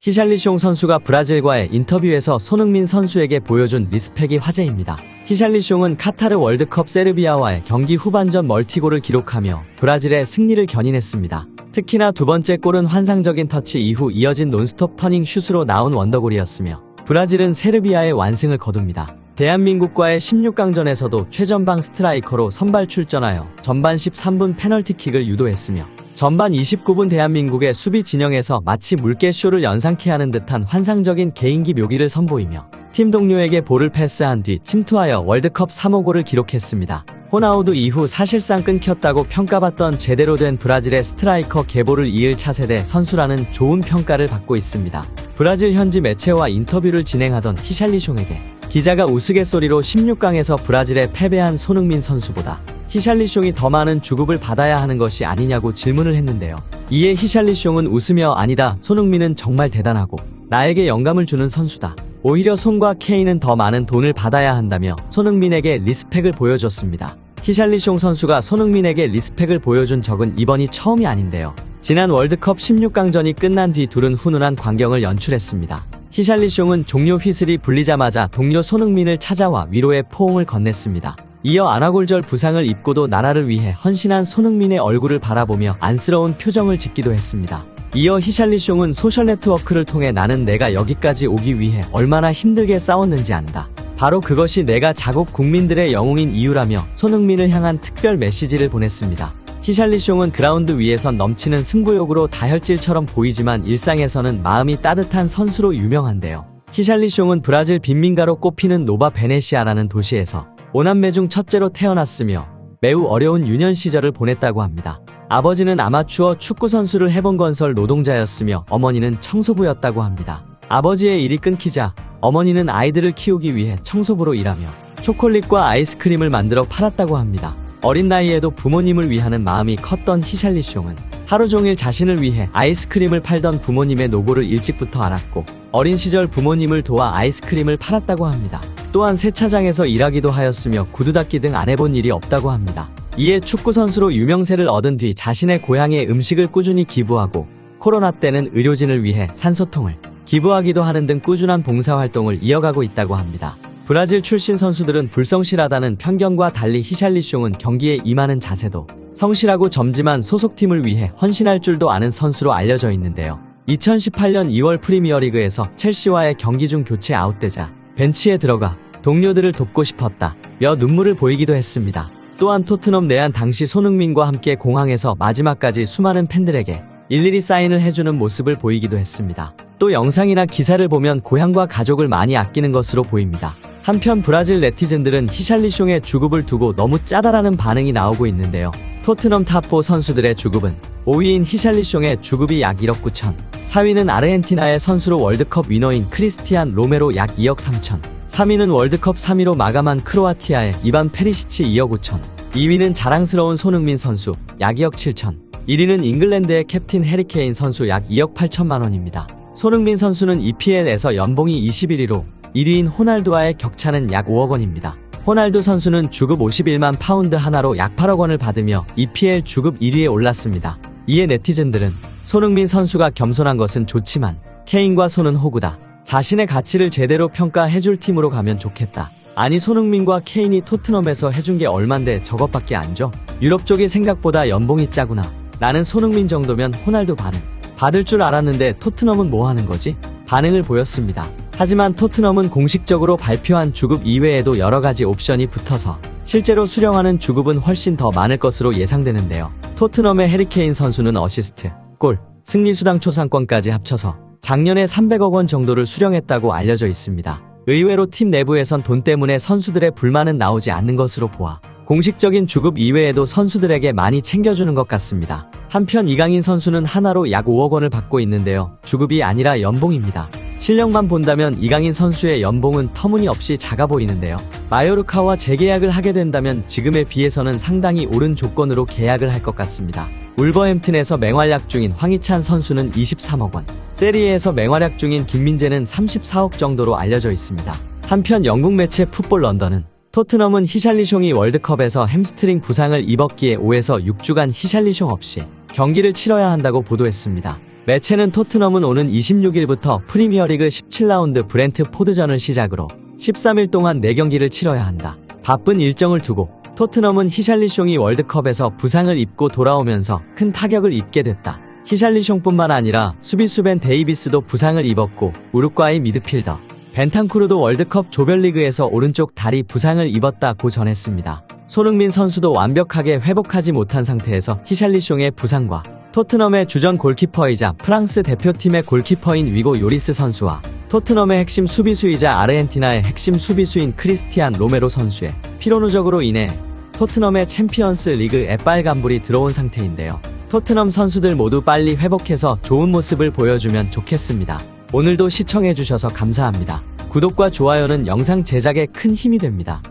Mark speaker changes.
Speaker 1: 히샬리숑 선수가 브라질과의 인터뷰에서 손흥민 선수에게 보여준 리스펙이 화제입니다. 히샬리숑은 카타르 월드컵 세르비아와의 경기 후반전 멀티골을 기록하며 브라질의 승리를 견인했습니다. 특히나 두 번째 골은 환상적인 터치 이후 이어진 논스톱 터닝 슛으로 나온 원더골이었으며 브라질은 세르비아의 완승을 거둡니다. 대한민국과의 16강전에서도 최전방 스트라이커로 선발 출전하여 전반 13분 페널티킥을 유도했으며 전반 29분 대한민국의 수비 진영에서 마치 물개쇼를 연상케 하는 듯한 환상적인 개인기 묘기를 선보이며 팀 동료에게 볼을 패스한 뒤 침투하여 월드컵 3호 골을 기록했습니다. 호나우두 이후 사실상 끊겼다고 평가받던 제대로 된 브라질의 스트라이커 계보를 이을 차세대 선수라는 좋은 평가를 받고 있습니다. 브라질 현지 매체와 인터뷰를 진행하던 히샬리숑에게 기자가 우스갯소리로 16강에서 브라질에 패배한 손흥민 선수보다 히샬리숑이 더 많은 주급을 받아야 하는 것이 아니냐고 질문을 했는데요. 이에 히샬리숑은 웃으며 아니다, 손흥민은 정말 대단하고 나에게 영감을 주는 선수다. 오히려 손과 케인은 더 많은 돈을 받아야 한다며 손흥민에게 리스펙을 보여줬습니다. 히샬리숑 선수가 손흥민에게 리스펙을 보여준 적은 이번이 처음이 아닌데요. 지난 월드컵 16강전이 끝난 뒤 둘은 훈훈한 광경을 연출했습니다. 히샬리숑은 종료 휘슬이 불리자마자 동료 손흥민을 찾아와 위로의 포옹을 건넸습니다. 이어 아나골절 부상을 입고도 나라를 위해 헌신한 손흥민의 얼굴을 바라보며 안쓰러운 표정을 짓기도 했습니다. 이어 히샬리숑은 소셜네트워크를 통해 나는 내가 여기까지 오기 위해 얼마나 힘들게 싸웠는지 안다. 바로 그것이 내가 자국 국민들의 영웅인 이유라며 손흥민을 향한 특별 메시지를 보냈습니다. 히샬리숑은 그라운드 위에선 넘치는 승부욕으로 다혈질처럼 보이지만 일상에서는 마음이 따뜻한 선수로 유명한데요. 히샬리숑은 브라질 빈민가로 꼽히는 노바 베네시아라는 도시에서 5남매 중 첫째로 태어났으며 매우 어려운 유년 시절을 보냈다고 합니다. 아버지는 아마추어 축구 선수를 해본 건설 노동자였으며 어머니는 청소부였다고 합니다. 아버지의 일이 끊기자 어머니는 아이들을 키우기 위해 청소부로 일하며 초콜릿과 아이스크림을 만들어 팔았다고 합니다. 어린 나이에도 부모님을 위하는 마음이 컸던 히샬리숑은 하루 종일 자신을 위해 아이스크림을 팔던 부모님의 노고를 일찍부터 알았고 어린 시절 부모님을 도와 아이스크림을 팔았다고 합니다. 또한 세차장에서 일하기도 하였으며 구두 닦기 등 안 해본 일이 없다고 합니다. 이에 축구선수로 유명세를 얻은 뒤 자신의 고향에 음식을 꾸준히 기부하고 코로나 때는 의료진을 위해 산소통을 기부하기도 하는 등 꾸준한 봉사활동을 이어가고 있다고 합니다. 브라질 출신 선수들은 불성실하다는 편견과 달리 히샬리숑은 경기에 임하는 자세도 성실하고 젊지만 소속팀을 위해 헌신할 줄도 아는 선수로 알려져 있는데요. 2018년 2월 프리미어리그에서 첼시와의 경기 중 교체 아웃되자 벤치에 들어가 동료들을 돕고 싶었다며 눈물을 보이기도 했습니다. 또한 토트넘 내한 당시 손흥민과 함께 공항에서 마지막까지 수많은 팬들에게 일일이 사인을 해주는 모습을 보이기도 했습니다. 또 영상이나 기사를 보면 고향과 가족을 많이 아끼는 것으로 보입니다. 한편 브라질 네티즌들은 히샬리숑의 주급을 두고 너무 짜다라는 반응이 나오고 있는데요. 토트넘 탑4 선수들의 주급은 5위인 히샬리숑의 주급이 약 1억 9천, 4위는 아르헨티나의 선수로 월드컵 위너인 크리스티안 로메로 약 2억 3천, 3위는 월드컵 3위로 마감한 크로아티아의 이반 페리시치 2억 5천, 2위는 자랑스러운 손흥민 선수 약 2억 7천, 1위는 잉글랜드의 캡틴 해리케인 선수 약 2억 8천만 원입니다. 손흥민 선수는 EPL에서 연봉이 21위로 1위인 호날두와의 격차는 약 5억 원입니다. 호날두 선수는 주급 51만 파운드 하나로 약 8억 원을 받으며 EPL 주급 1위에 올랐습니다. 이에 네티즌들은 손흥민 선수가 겸손한 것은 좋지만 케인과 손은 호구다. 자신의 가치를 제대로 평가해줄 팀으로 가면 좋겠다. 아니 손흥민과 케인이 토트넘에서 해준 게 얼만데 저것밖에 안 줘? 유럽 쪽이 생각보다 연봉이 짜구나. 나는 손흥민 정도면 호날두 반응 받을 줄 알았는데 토트넘은 뭐 하는 거지? 반응을 보였습니다. 하지만 토트넘은 공식적으로 발표한 주급 이외에도 여러가지 옵션이 붙어서 실제로 수령하는 주급은 훨씬 더 많을 것으로 예상되는데요. 토트넘의 해리케인 선수는 어시스트, 골, 승리수당 초상권까지 합쳐서 작년에 300억 원 정도를 수령했다고 알려져 있습니다. 의외로 팀 내부에선 돈 때문에 선수들의 불만은 나오지 않는 것으로 보아 공식적인 주급 이외에도 선수들에게 많이 챙겨주는 것 같습니다. 한편 이강인 선수는 하나로 약 5억 원을 받고 있는데요. 주급이 아니라 연봉입니다. 실력만 본다면 이강인 선수의 연봉은 터무니없이 작아 보이는데요. 마요르카와 재계약을 하게 된다면 지금에 비해서는 상당히 오른 조건으로 계약을 할 것 같습니다. 울버햄튼에서 맹활약 중인 황희찬 선수는 23억 원, 세리에에서 맹활약 중인 김민재는 34억 정도로 알려져 있습니다. 한편 영국 매체 풋볼 런던은 토트넘은 히샬리숑이 월드컵에서 햄스트링 부상을 입었기에 5에서 6주간 히샬리숑 없이 경기를 치러야 한다고 보도했습니다. 매체는 토트넘은 오는 26일부터 프리미어리그 17라운드 브렌트포드전을 시작으로 13일 동안 4경기를 치러야 한다. 바쁜 일정을 두고 토트넘은 히샬리숑이 월드컵에서 부상을 입고 돌아오면서 큰 타격을 입게 됐다. 히샬리숑뿐만 아니라 수비수 벤 데이비스도 부상을 입었고 우루과이 미드필더 벤탄쿠르도 월드컵 조별리그에서 오른쪽 다리 부상을 입었다고 전했습니다. 손흥민 선수도 완벽하게 회복하지 못한 상태에서 히샬리숑의 부상과 토트넘의 주전 골키퍼이자 프랑스 대표팀의 골키퍼인 위고 요리스 선수와 토트넘의 핵심 수비수이자 아르헨티나의 핵심 수비수인 크리스티안 로메로 선수의 피로 누적으로 인해 토트넘의 챔피언스 리그에 빨간불이 들어온 상태인데요. 토트넘 선수들 모두 빨리 회복해서 좋은 모습을 보여주면 좋겠습니다. 오늘도 시청해주셔서 감사합니다. 구독과 좋아요는 영상 제작에 큰 힘이 됩니다.